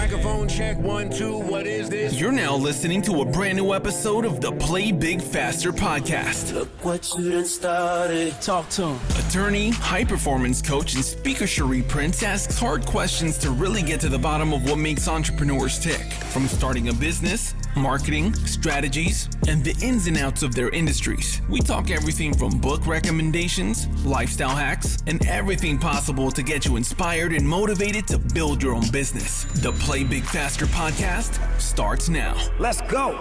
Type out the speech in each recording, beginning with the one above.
Microphone check, 1, 2, what is this? You're now listening to a brand new episode of the Play Big Faster podcast. Look what you done started. Talk to him. Attorney, high-performance coach, and speaker Cherie Prince asks hard questions to really get to the bottom of what makes entrepreneurs tick. From starting a business, marketing, strategies, and the ins and outs of their industries. We talk everything from book recommendations, lifestyle hacks, and everything possible to get you inspired and motivated to build your own business. The Play Big Faster podcast starts now. Let's go.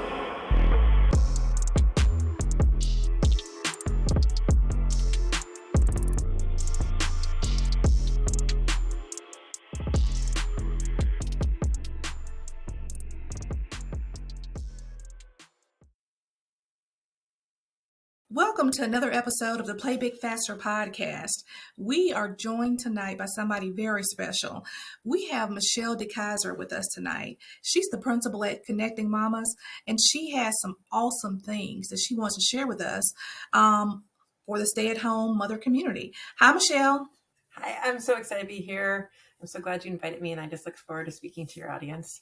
Welcome to another episode of the Play Big Faster podcast. We are joined tonight by somebody very special. We have Michelle DeKeyser with us tonight. She's the principal at Connecting Mamas, and she has some awesome things that she wants to share with us for the stay-at-home mother community. Hi, Michelle. Hi, I'm so excited to be here. I'm so glad you invited me, and I just look forward to speaking to your audience.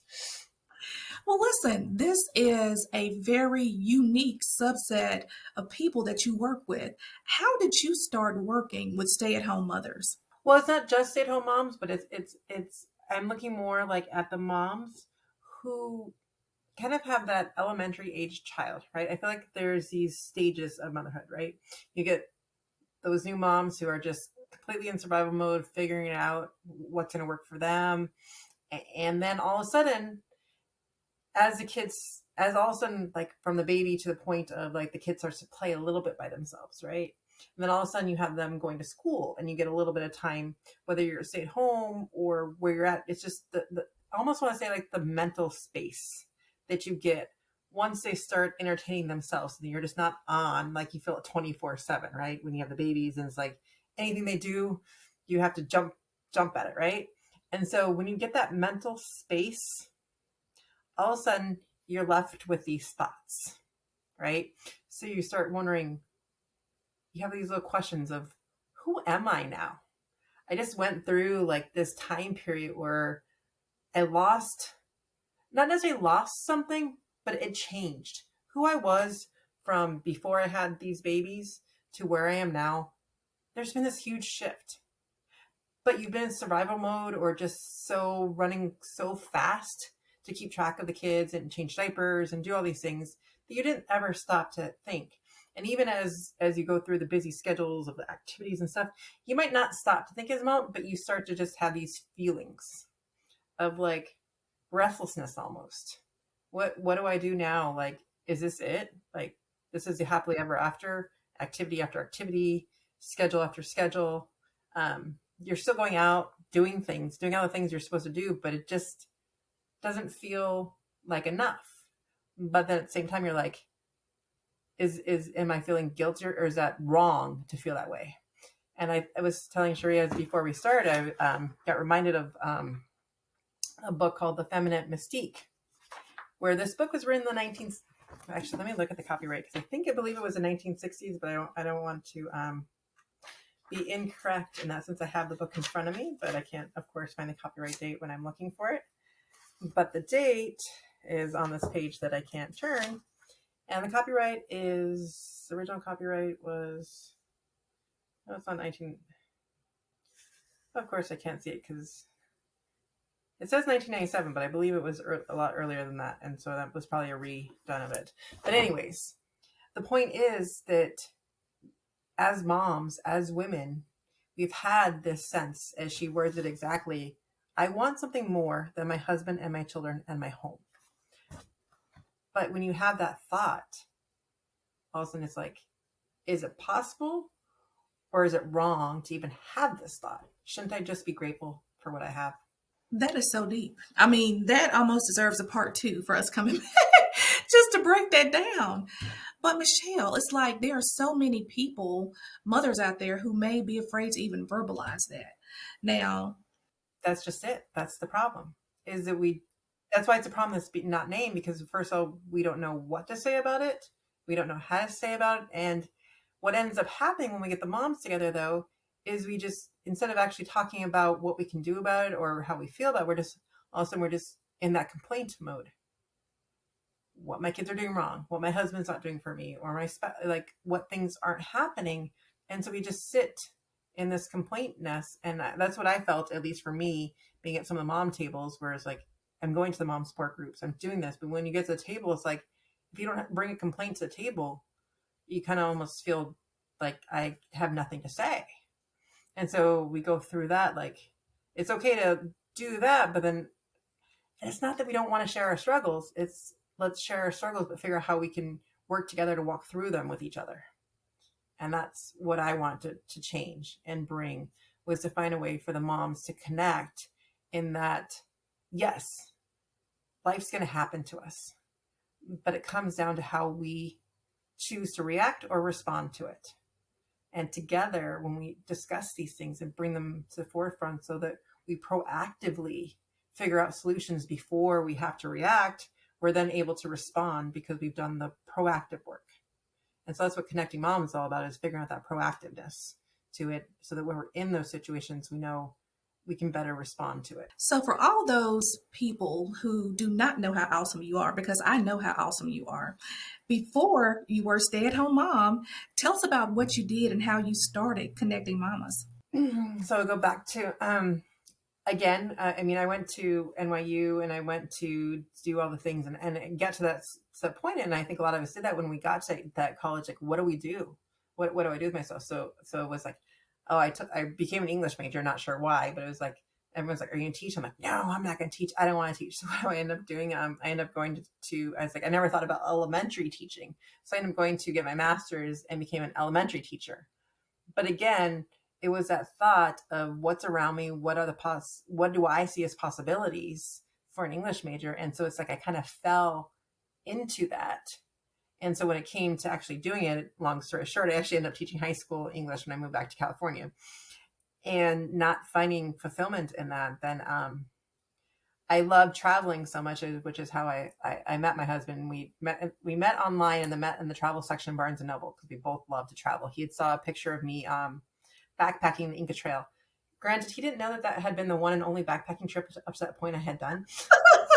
Well, listen, this is a very unique subset of people that you work with. How did you start working with stay-at-home mothers? Well, it's not just stay-at-home moms, but it's I'm looking more like at the moms who kind of have that elementary age child, right? I feel like there's these stages of motherhood, right? You get those new moms who are just completely in survival mode, figuring out what's going to work for them. And then all of a sudden, as all of a sudden, like from the baby to the point of like the kid starts to play a little bit by themselves, right? And then all of a sudden you have them going to school and you get a little bit of time, whether you're stay at home or where you're at. It's just I almost want to say like the mental space that you get once they start entertaining themselves. And you're just not on, like you feel it 24/7, right? When you have the babies and it's like anything they do, you have to jump at it, right? And so when you get that mental space, all of a sudden you're left with these thoughts, right? So you start wondering, you have these little questions of, who am I now? I just went through like this time period where I not necessarily lost something, but it changed. Who I was from before I had these babies to where I am now, there's been this huge shift. But you've been in survival mode or just running so fast to keep track of the kids and change diapers and do all these things that you didn't ever stop to think. And even as you go through the busy schedules of the activities and stuff, you might not stop to think as much, but you start to just have these feelings of like restlessness almost. What do I do now? Like, is this it? Like, this is the happily ever after, activity after activity, schedule after schedule. You're still going out, doing all the things you're supposed to do, but it just doesn't feel like enough. But then at the same time, you're like, am I feeling guilty or is that wrong to feel that way? And I was telling Cherie before we started, I got reminded of a book called The Feminine Mystique, where this book was written in the actually, let me look at the copyright because I believe it was the 1960s, but I don't want to be incorrect in that since I have the book in front of me, but I can't, of course, find the copyright date when I'm looking for it. But the date is on this page that I can't turn. And the original copyright was, no, it's not 19. Of course, I can't see it because it says 1997, but I believe it was a lot earlier than that. And so that was probably a redone of it. But anyways, the point is that as moms, as women, we've had this sense, as she words it exactly, I want something more than my husband and my children and my home. But when you have that thought, all of a sudden it's like, is it possible or is it wrong to even have this thought? Shouldn't I just be grateful for what I have? That is so deep. I mean, that almost deserves a part 2 for us coming back just to break that down. But Michelle, it's like there are so many people, mothers out there who may be afraid to even verbalize that. Now, that's just it. That's the problem. Is that that's why it's a problem that's not named, because first of all, we don't know what to say about it. We don't know how to say about it. And what ends up happening when we get the moms together, though, is we just, instead of actually talking about what we can do about it or how we feel about it, we're just in that complaint mode. What my kids are doing wrong, what my husband's not doing for me, or like what things aren't happening. And so we just sit in this complaint nest. And that's what I felt, at least for me, being at some of the mom tables, where it's like, I'm going to the mom support groups, I'm doing this. But when you get to the table, it's like, if you don't bring a complaint to the table, you kind of almost feel like I have nothing to say. And so we go through that. Like, it's okay to do that, but then it's not that we don't want to share our struggles. It's, let's share our struggles, but figure out how we can work together to walk through them with each other. And that's what I wanted to change and bring, was to find a way for the moms to connect in that, yes, life's going to happen to us, but it comes down to how we choose to react or respond to it. And together, when we discuss these things and bring them to the forefront so that we proactively figure out solutions before we have to react, we're then able to respond because we've done the proactive work. And so that's what Connecting Moms is all about, is figuring out that proactiveness to it, so that when we're in those situations, we know we can better respond to it. So for all those people who do not know how awesome you are, because I know how awesome you are, before you were a stay-at-home mom, tell us about what you did and how you started Connecting Mamas. So I'll go back to, again, I mean, I went to NYU and I went to do all the things and get to that point. And I think a lot of us did that when we got to that college. Like, what do we do? What do I do with myself? So it was like, oh, I became an English major, not sure why, but it was like, everyone's like, are you going to teach? I'm like, no, I'm not going to teach. I don't want to teach. So what do I end up doing? I ended up going to, I was like, I never thought about elementary teaching. So I ended up going to get my master's and became an elementary teacher. But again, it was that thought of what's around me. What do I see as possibilities for an English major? And so it's like, I kind of fell into that. And so when it came to actually doing it, long story short, I actually ended up teaching high school English when I moved back to California, and not finding fulfillment in that. Then I love traveling so much, which is how I met my husband. We met online and met in the travel section of Barnes & Noble, because we both love to travel. He had saw a picture of me backpacking the Inca Trail. Granted, he didn't know that had been the one and only backpacking trip up to that point I had done.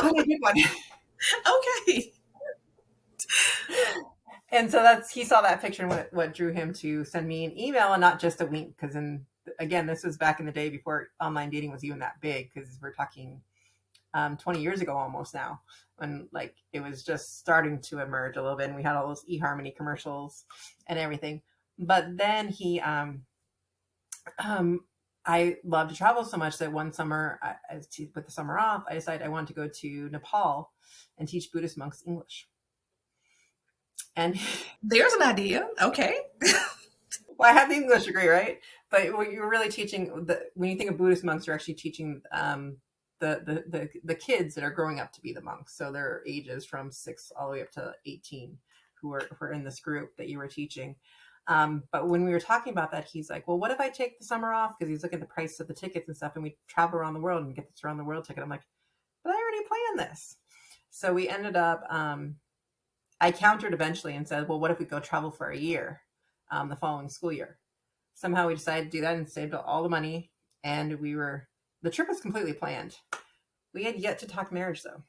But I did one. Okay. And so he saw that picture, and what drew him to send me an email and not just a link. Because again, this was back in the day before online dating was even that big, because we're talking 20 years ago almost now, when like it was just starting to emerge a little bit, and we had all those eHarmony commercials and everything. But then I love to travel so much that one summer, with the summer off, I decided I wanted to go to Nepal and teach Buddhist monks English. And there's an idea. Okay. Well, I had the English degree, right? But what you're really teaching, when you think of Buddhist monks, you're actually teaching the kids that are growing up to be the monks. So their ages from 6 all the way up to 18 who are in this group that you were teaching. But when we were talking about that, he's like, well, what if I take the summer off? Because he's looking at the price of the tickets and stuff, and we travel around the world and get this around the world ticket. I'm like, but I already planned this. So we ended up, I countered eventually and said, well, what if we go travel for a year, the following school year? Somehow we decided to do that and saved all the money. And the trip was completely planned. We had yet to talk marriage though.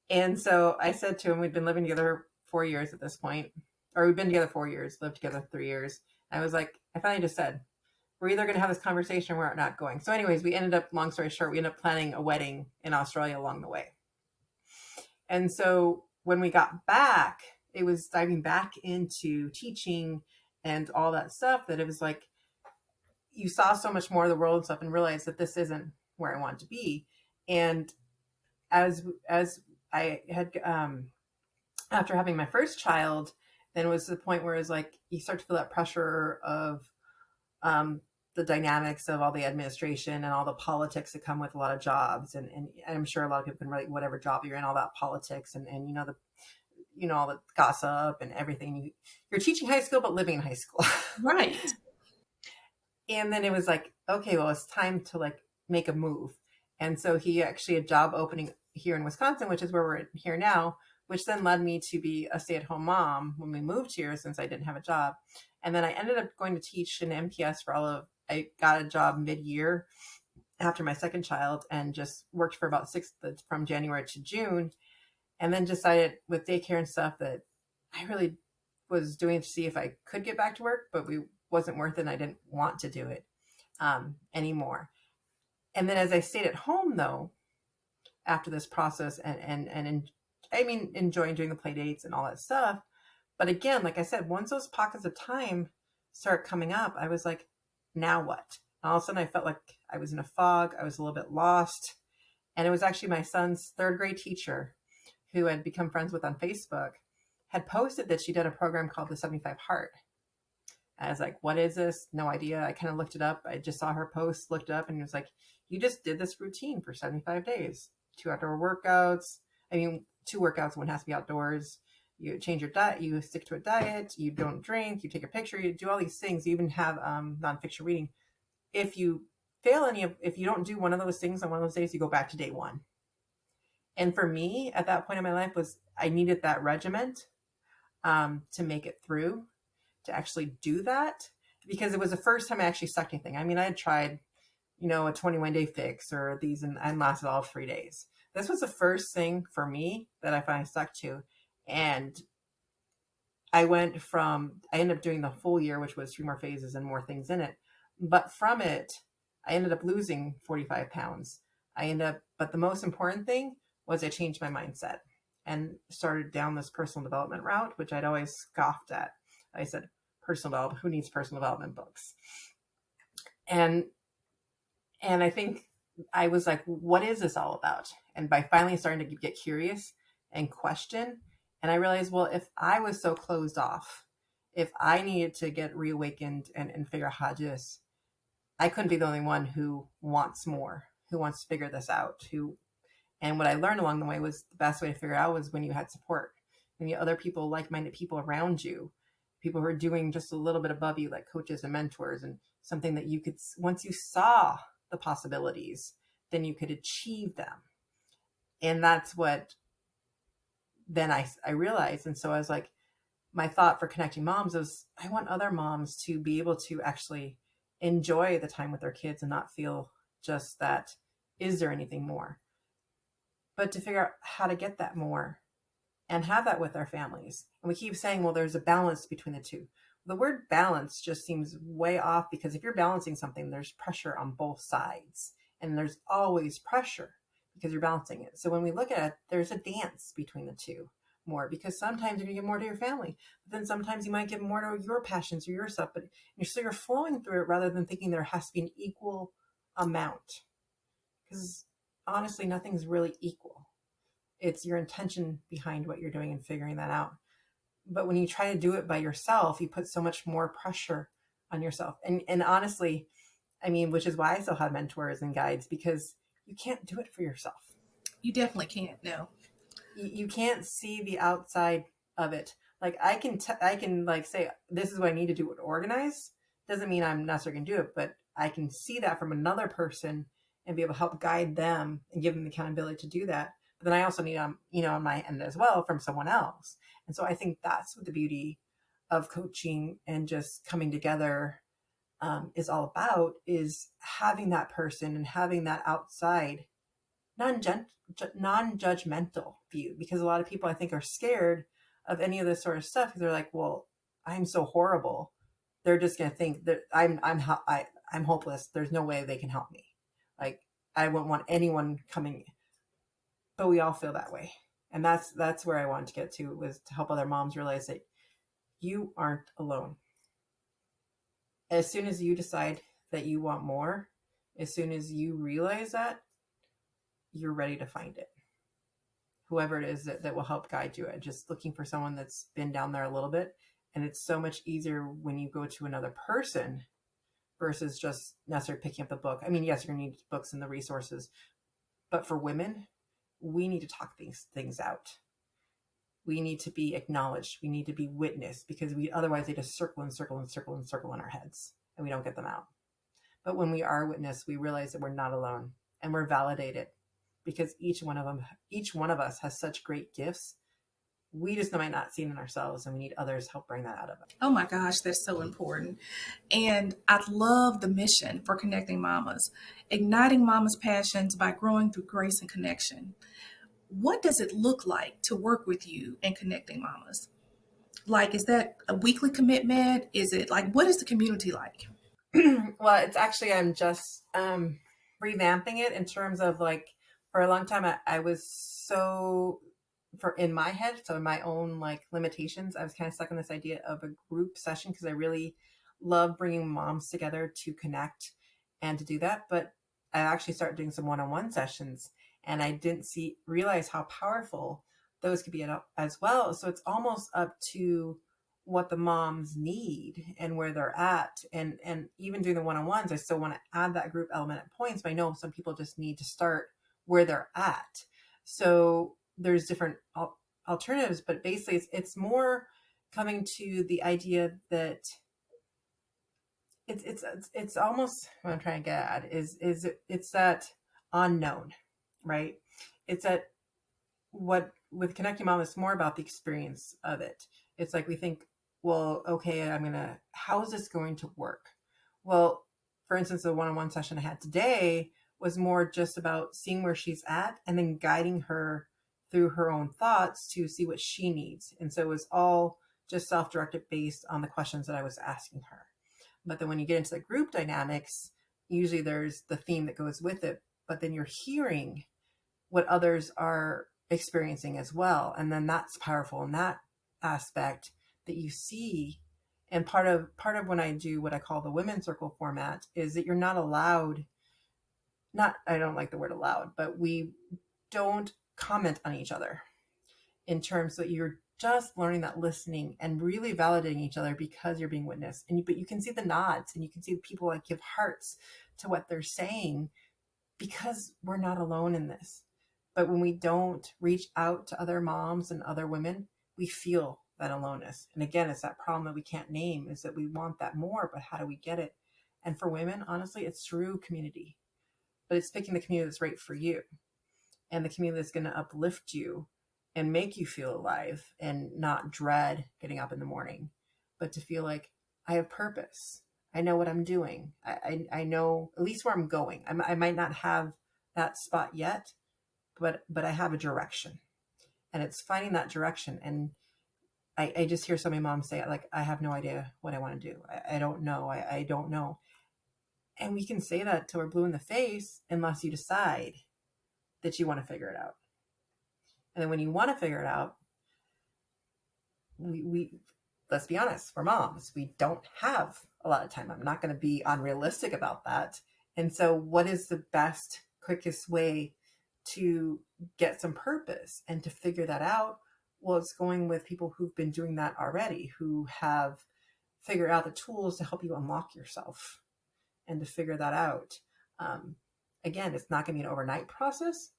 And so I said to him, we'd been living together 4 years at this point, or we've been together 4 years, lived together 3 years. I was like, I finally just said, we're either going to have this conversation or we're not going. So anyways, we ended up, long story short, we ended up planning a wedding in Australia along the way. And so when we got back, it was diving back into teaching and all that stuff, that it was like, you saw so much more of the world and stuff and realized that this isn't where I want to be. And as I had, after having my first child, then it was the point where it's like, you start to feel that pressure of the dynamics of all the administration and all the politics that come with a lot of jobs. And I'm sure a lot of people can relate, whatever job you're in, all that politics and all the gossip and everything. You're teaching high school, but living in high school. Right. And then it was like, okay, well, it's time to like make a move. And so he actually had a job opening here in Wisconsin, which is where we're here now, which then led me to be a stay-at-home mom when we moved here, since I didn't have a job. And then I ended up going to teach an MPS I got a job mid-year after my second child and just worked for about from January to June, and then decided with daycare and stuff that I really was doing to see if I could get back to work, but we wasn't worth it and I didn't want to do it anymore. And then as I stayed at home though, after this process enjoying doing the play dates and all that stuff. But again, like I said, once those pockets of time start coming up, I was like, now what? And all of a sudden I felt like I was in a fog. I was a little bit lost. And it was actually my son's third grade teacher who I'd become friends with on Facebook had posted that she did a program called the 75 Heart. I was like, what is this? No idea. I kind of looked it up. I just saw her post, looked it up, and it was like, you just did this routine for 75 days. 2 outdoor workouts. 2 workouts, one has to be outdoors. You change your diet, you stick to a diet, you don't drink, you take a picture, you do all these things. You even have nonfiction reading. If you if you don't do one of those things on one of those days, you go back to day 1. And for me, at that point in my life, I needed that regiment to make it through, to actually do that, because it was the first time I actually stuck anything. I had tried, a 21-day fix or these, and I lasted all 3 days. This was the first thing for me that I finally stuck to. And I ended up doing the full year, which was 3 more phases and more things in it. But from it, I ended up losing 45 pounds. But the most important thing was I changed my mindset and started down this personal development route, which I'd always scoffed at. I said, personal development, who needs personal development books? And I think I was like, what is this all about? And by finally starting to get curious and question, and I realized, well, if I was so closed off, if I needed to get reawakened and figure out how to do this, I couldn't be the only one who wants more, who wants to figure this out. And what I learned along the way was the best way to figure it out was when you had support, when you had other people, like-minded people around you, people who are doing just a little bit above you, like coaches and mentors, and something that you could, once you saw the possibilities, then you could achieve them. And that's what then I realized. And so I was like, my thought for connecting moms is I want other moms to be able to actually enjoy the time with their kids and not feel just that, is there anything more? But to figure out how to get that more and have that with our families. And we keep saying, well, there's a balance between the two. The word balance just seems way off, because if you're balancing something, there's pressure on both sides, and there's always pressure because you're balancing it. So when we look at it, there's a dance between the two more, because sometimes you're going to give more to your family, but then sometimes you might give more to your passions or your stuff, but you're flowing through it rather than thinking there has to be an equal amount, because honestly, nothing's really equal. It's your intention behind what you're doing and figuring that out. But when you try to do it by yourself, you put so much more pressure on yourself. And honestly, which is why I still have mentors and guides, because you can't do it for yourself. You definitely can't. No, you can't see the outside of it. Like I can say, this is what I need to do to organize. Doesn't mean I'm necessarily going to do it, but I can see that from another person and be able to help guide them and give them the accountability to do that. But then I also need, on my end as well, from someone else. And so I think that's what the beauty of coaching and just coming together is all about, is having that person and having that outside non-judgmental view. Because a lot of people, I think, are scared of any of this sort of stuff, because they're like, well, I'm so horrible. They're just going to think that I'm hopeless. There's no way they can help me. Like, I wouldn't want anyone coming. But we all feel that way. And that's where I wanted to get to, was to help other moms realize that you aren't alone. As soon as you decide that you want more, as soon as you realize that, you're ready to find it. Whoever it is that will help guide you. Just looking for someone that's been down there a little bit. And it's so much easier when you go to another person versus just necessarily picking up the book. Yes, you're going to need books and the resources. But for women, we need to talk these things out. We need to be acknowledged. We need to be witnessed, because otherwise they just circle and circle and circle and circle in our heads, and we don't get them out. But when we are witnessed, we realize that we're not alone, and we're validated, because each one of us has such great gifts We just might not see it in ourselves, and we need others to help bring that out of us. Oh my gosh, that's so important. And I love the mission for Connecting Mamas, igniting mamas' passions by growing through grace and connection. What does it look like to work with you in Connecting Mamas? Like, is that a weekly commitment? Is it like, what is the community like? Well, it's actually, I'm just revamping it in terms of like, for a long time, I was so in my head, so in my own like limitations, I was kind of stuck in this idea of a group session because I really love bringing moms together to connect and to do that. But I actually started doing some one-on-one sessions, and I didn't realize how powerful those could be as well. So it's almost up to what the moms need and where they're at. And even doing the one-on-ones, I still want to add that group element at points, but I know some people just need to start where they're at. So there's different alternatives, but basically it's more coming to the idea that it's almost what I'm trying to get at is it's that unknown, right? It's that what with Connecting Mom, it's more about the experience of it. It's like we think, well, okay, how is this going to work? Well, for instance, the one-on-one session I had today was more just about seeing where she's at and then guiding her through her own thoughts to see what she needs. And so it was all just self-directed based on the questions that I was asking her. But then when you get into the group dynamics, usually there's the theme that goes with it, but then you're hearing what others are experiencing as well. And then that's powerful in that aspect that you see. And part of when I do what I call the women's circle format is that you're not allowed, I don't like the word allowed, but we don't comment on each other in terms that you're just learning that listening and really validating each other because you're being witnessed. But you can see the nods and you can see the people that give hearts to what they're saying because we're not alone in this. But when we don't reach out to other moms and other women, we feel that aloneness. And again, it's that problem that we can't name, is that we want that more, but how do we get it? And for women, honestly, it's through community. But it's picking the community that's right for you and the community that's going to uplift you and make you feel alive and not dread getting up in the morning, but to feel like I have purpose. I know what I'm doing. I know at least where I'm going. I might not have that spot yet, but I have a direction, and it's finding that direction. And I just hear so many moms say, like, I have no idea what I want to do. I don't know. I don't know. And we can say that till we're blue in the face unless you decide that you want to figure it out. And then when you want to figure it out, we let's be honest, we're moms. We don't have a lot of time. I'm not going to be unrealistic about that. And so what is the best, quickest way to get some purpose and to figure that out? Well, it's going with people who've been doing that already, who have figured out the tools to help you unlock yourself and to figure that out. Again, it's not going to be an overnight process,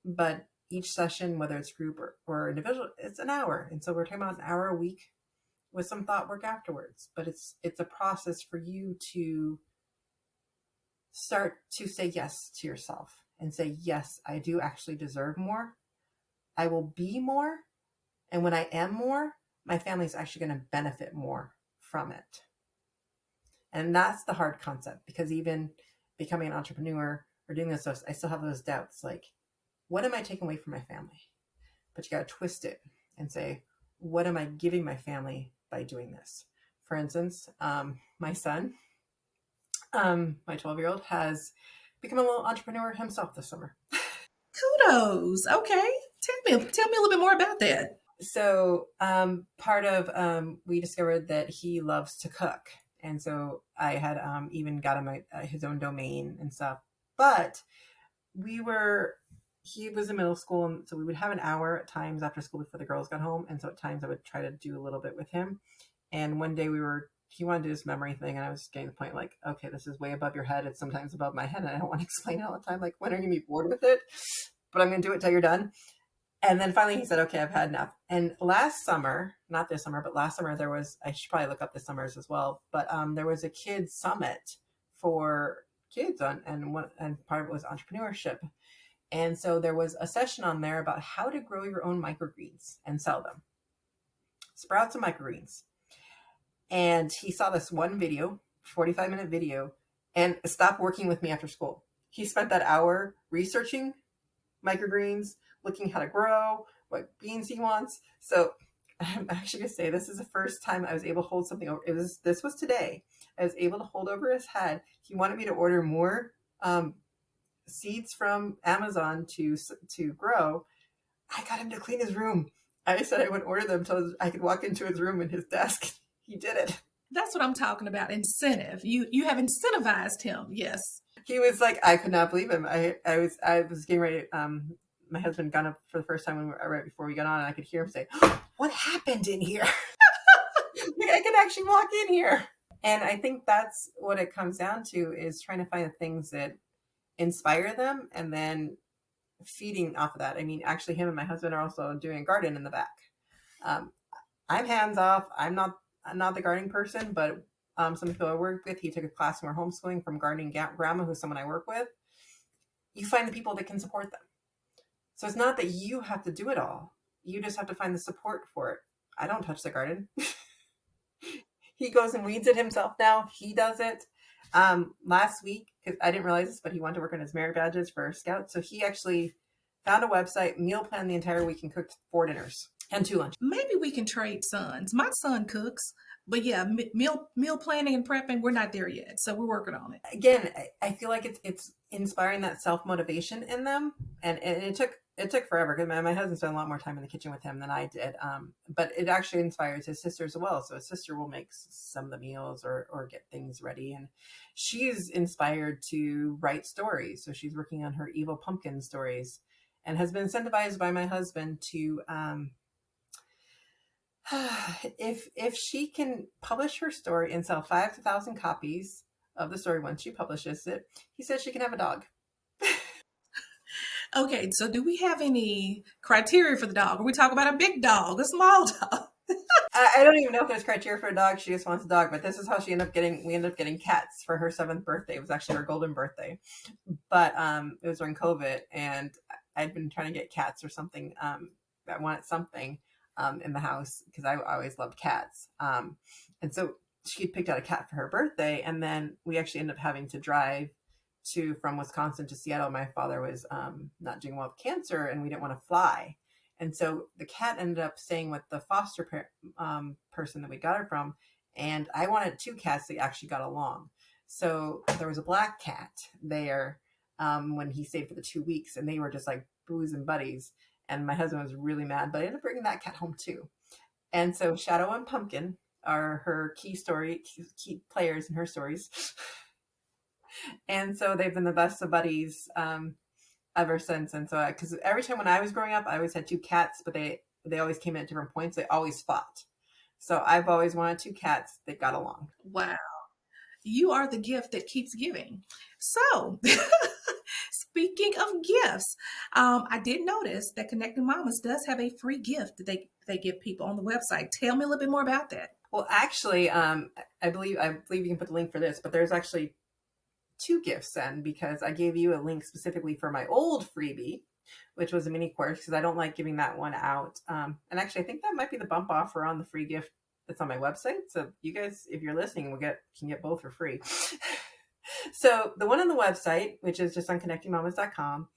but each session, whether it's group or individual, it's an hour. And so we're talking about an hour a week with some thought work afterwards. But it's a process for you to start to say yes to yourself and say, yes, I do actually deserve more. I will be more. And when I am more, my family is actually going to benefit more from it. And that's the hard concept, because even becoming an entrepreneur or doing this, I still have those doubts. Like, what am I taking away from my family? But you got to twist it and say, what am I giving my family by doing this? For instance, my son, my 12-year-old, has become a little entrepreneur himself this summer. Kudos. Okay. Tell me a little bit more about that. So part of, we discovered that he loves to cook. And so I had even got him his own domain and stuff. But he was in middle school, and so we would have an hour at times after school before the girls got home. And so at times I would try to do a little bit with him. And one day he wanted to do this memory thing, and I was just getting to the point like, okay, this is way above your head. It's sometimes above my head, and I don't want to explain it all the time. Like, when are you going to be bored with it? But I'm going to do it till you're done. And then finally he said, okay, I've had enough. And last summer, not this summer, but last summer, I should probably look up the summers as well, but there was a kids summit for kids and part of it was entrepreneurship. And so there was a session on there about how to grow your own microgreens and sell them. sprouts and microgreens. And he saw this one video, 45-minute video, and stopped working with me after school. He spent that hour researching microgreens, looking how to grow, what beans he wants. So I'm actually going to say this is the first time I was able to hold something over. This was today. I was able to hold over his head. He wanted me to order more seeds from Amazon to grow. I got him to clean his room. I said I would order them until I could walk into his room and his desk. He did it. That's what I'm talking about. Incentive. You have incentivized him. Yes. He was like, I could not believe him. I was getting ready. My husband got up for the first time right before we got on, and I could hear him say, "What happened in here?" Like, I could actually walk in here. And I think that's what it comes down to, is trying to find the things that inspire them and then feeding off of that. I mean, actually, him and my husband are also doing a garden in the back. I'm hands off. I'm not the gardening person, but some people I work with, he took a class when we're homeschooling from gardening grandma, who's someone I work with. You find the people that can support them. So it's not that you have to do it all. You just have to find the support for it. I don't touch the garden. He goes and weeds it himself now. He does it. Last week, because I didn't realize this, but he wanted to work on his merit badges for Scout. So he actually found a website, meal planned the entire week, and cooked 4 dinners and 2 lunches. Maybe we can trade sons. My son cooks, but yeah, meal planning and prepping, we're not there yet. So we're working on it. Again, I feel like it's inspiring that self-motivation in them. And it took forever, because my husband spent a lot more time in the kitchen with him than I did. But it actually inspires his sisters as well. So his sister will make some of the meals or get things ready. And she's inspired to write stories. So she's working on her evil pumpkin stories and has been incentivized by my husband to, if she can publish her story and sell 5,000 copies of the story once she publishes it, he says she can have a dog. Okay, so do we have any criteria for the dog? Are we talking about a big dog, a small dog? I don't even know if there's criteria for a dog. She just wants a dog, but this is how we ended up getting cats for her 7th birthday. It was actually her golden birthday, but it was during COVID, and I'd been trying to get cats or something. I wanted something in the house because I always loved cats. And so she picked out a cat for her birthday, and then we actually ended up having to drive from Wisconsin to Seattle. My father was not doing well with cancer, and we didn't want to fly. And so the cat ended up staying with the foster person that we got her from. And I wanted 2 cats that actually got along. So there was a black cat there when he stayed for the 2 weeks, and they were just like booze and buddies. And my husband was really mad, but I ended up bringing that cat home too. And so Shadow and Pumpkin are her key players in her stories. And so they've been the best of buddies ever since. And so, because every time when I was growing up, I always had 2 cats, but they always came in at different points. They always fought. So I've always wanted 2 cats that got along. Wow. You are the gift that keeps giving. So speaking of gifts, I did notice that Connecting Mamas does have a free gift that they give people on the website. Tell me a little bit more about that. Well, actually, I believe you can put the link for this, but there's actually 2 gifts then, because I gave you a link specifically for my old freebie, which was a mini course, because I don't like giving that one out. And actually, I think that might be the bump offer on the free gift that's on my website. So you guys, if you're listening, can get both for free. So the one on the website, which is just on connectingmamas.com,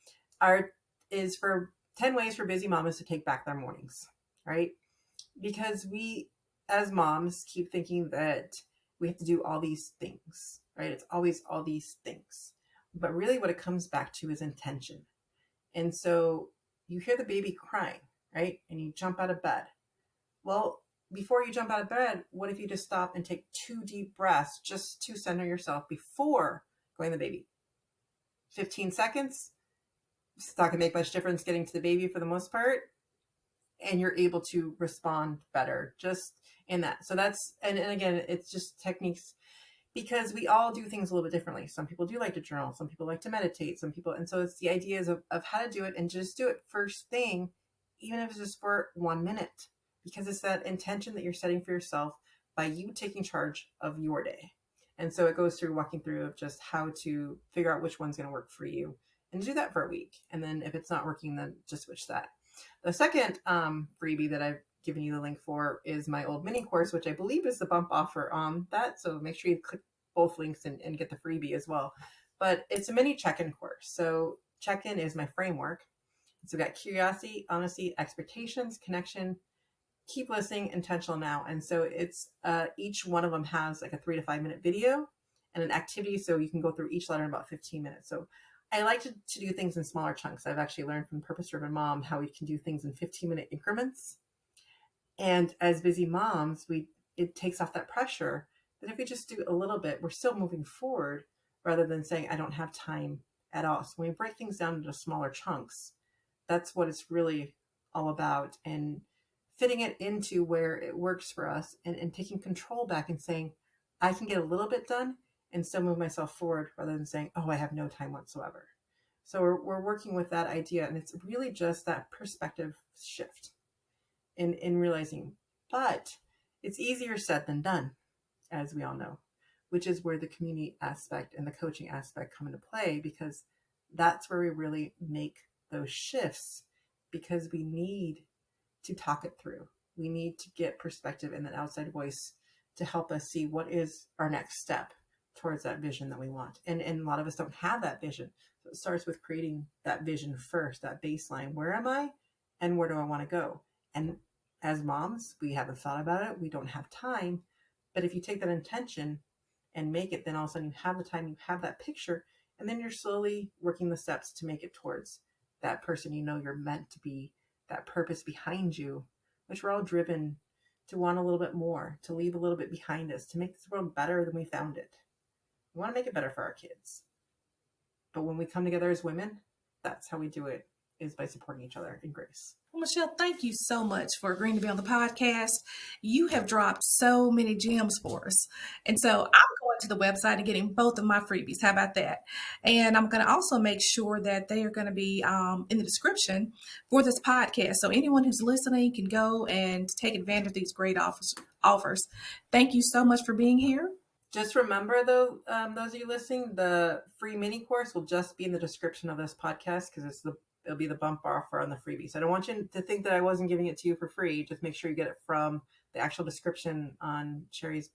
is for 10 ways for busy mamas to take back their mornings, right? Because we, as moms, keep thinking that we have to do all these things, right? It's always all these things. But really what it comes back to is intention. And so you hear the baby crying, right? And you jump out of bed. Well, before you jump out of bed, what if you just stop and take 2 deep breaths just to center yourself before going to the baby? 15 seconds. It's not going to make much difference getting to the baby for the most part. And you're able to respond better just in that. So that's, and again, it's just techniques, because we all do things a little bit differently. Some people do like to journal. Some people like to meditate. And so it's the ideas of how to do it, and just do it first thing, even if it's just for 1 minute, because it's that intention that you're setting for yourself by you taking charge of your day. And so it goes through walking through of just how to figure out which one's going to work for you, and do that for a week. And then if it's not working, then just switch that. The second freebie that I've given you the link for is my old mini course, which I believe is the bump offer on that. So make sure you click both links and get the freebie as well. But it's a mini check-in course. So check-in is my framework. So we've got curiosity, honesty, expectations, connection, keep listening, intentional now. And so it's each one of them has like a 3 to 5 minute video and an activity. So you can go through each letter in about 15 minutes. So I like to do things in smaller chunks. I've actually learned from Purpose Driven Mom how we can do things in 15-minute increments. And as busy moms, it takes off that pressure that if we just do a little bit, we're still moving forward rather than saying, I don't have time at all. So when we break things down into smaller chunks, that's what it's really all about. And fitting it into where it works for us and taking control back and saying, I can get a little bit done and still move myself forward rather than saying, oh, I have no time whatsoever. So we're working with that idea. And it's really just that perspective shift in realizing, but it's easier said than done, as we all know, which is where the community aspect and the coaching aspect come into play, because that's where we really make those shifts, because we need to talk it through. We need to get perspective and an outside voice to help us see what is our next step towards that vision that we want. And a lot of us don't have that vision. So it starts with creating that vision first, that baseline. Where am I and where do I want to go? And as moms, we haven't thought about it. We don't have time. But if you take that intention and make it, then all of a sudden you have the time, you have that picture, and then you're slowly working the steps to make it towards that person you know you're meant to be, that purpose behind you, which we're all driven to want a little bit more, to leave a little bit behind us, to make this world better than we found it. We want to make it better for our kids. But when we come together as women, that's how we do it, is by supporting each other in grace. Well, Michelle, thank you so much for agreeing to be on the podcast. You have dropped so many gems for us. And so I'm going to the website and getting both of my freebies. How about that? And I'm going to also make sure that they are going to be in the description for this podcast. So anyone who's listening can go and take advantage of these great offers. Thank you so much for being here. Just remember, though, those of you listening, the free mini course will just be in the description of this podcast, because it'll be the bump offer on the freebie. So I don't want you to think that I wasn't giving it to you for free. Just make sure you get it from the actual description on Sherry's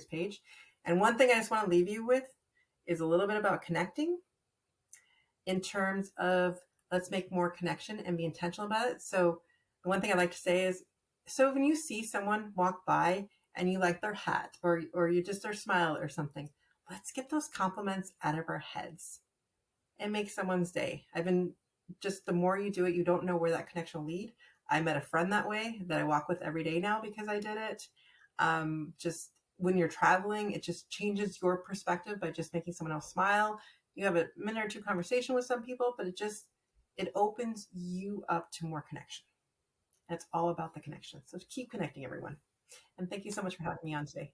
page. And one thing I just want to leave you with is a little bit about connecting in terms of let's make more connection and be intentional about it. So the one thing I like to say is, so when you see someone walk by and you like their hat or you just their smile or something, let's get those compliments out of our heads and make someone's day. Just the more you do it, you don't know where that connection will lead. I met a friend that way that I walk with every day now because I did it. Just when you're traveling, it just changes your perspective by just making someone else smile. You have a minute or two conversation with some people, but it opens you up to more connection. And it's all about the connection. So keep connecting, everyone. And thank you so much for having me on today.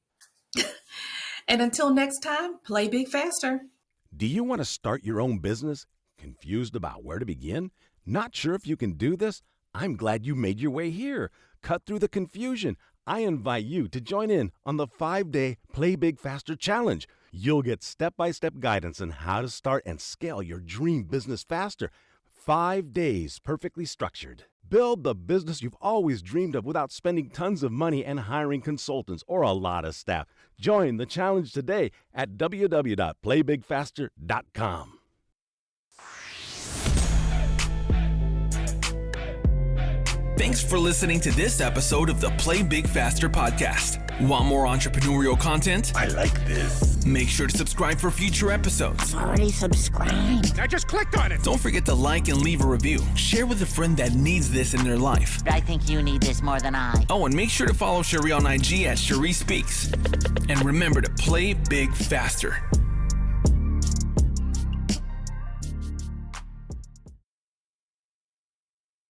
And until next time, play big faster. Do you want to start your own business? Confused about where to begin? Not sure if you can do this? I'm glad you made your way here. Cut through the confusion. I invite you to join in on the 5-day Play Big Faster Challenge. You'll get step-by-step guidance on how to start and scale your dream business faster. 5 days perfectly structured. Build the business you've always dreamed of without spending tons of money and hiring consultants or a lot of staff. Join the challenge today at www.playbigfaster.com. Thanks for listening to this episode of the Play Big Faster podcast. Want more entrepreneurial content? I like this. Make sure to subscribe for future episodes. Already subscribed. I just clicked on it. Don't forget to like and leave a review. Share with a friend that needs this in their life. I think you need this more than I. Oh, and make sure to follow Cherie on IG at Cherie Speaks. And remember to play big faster.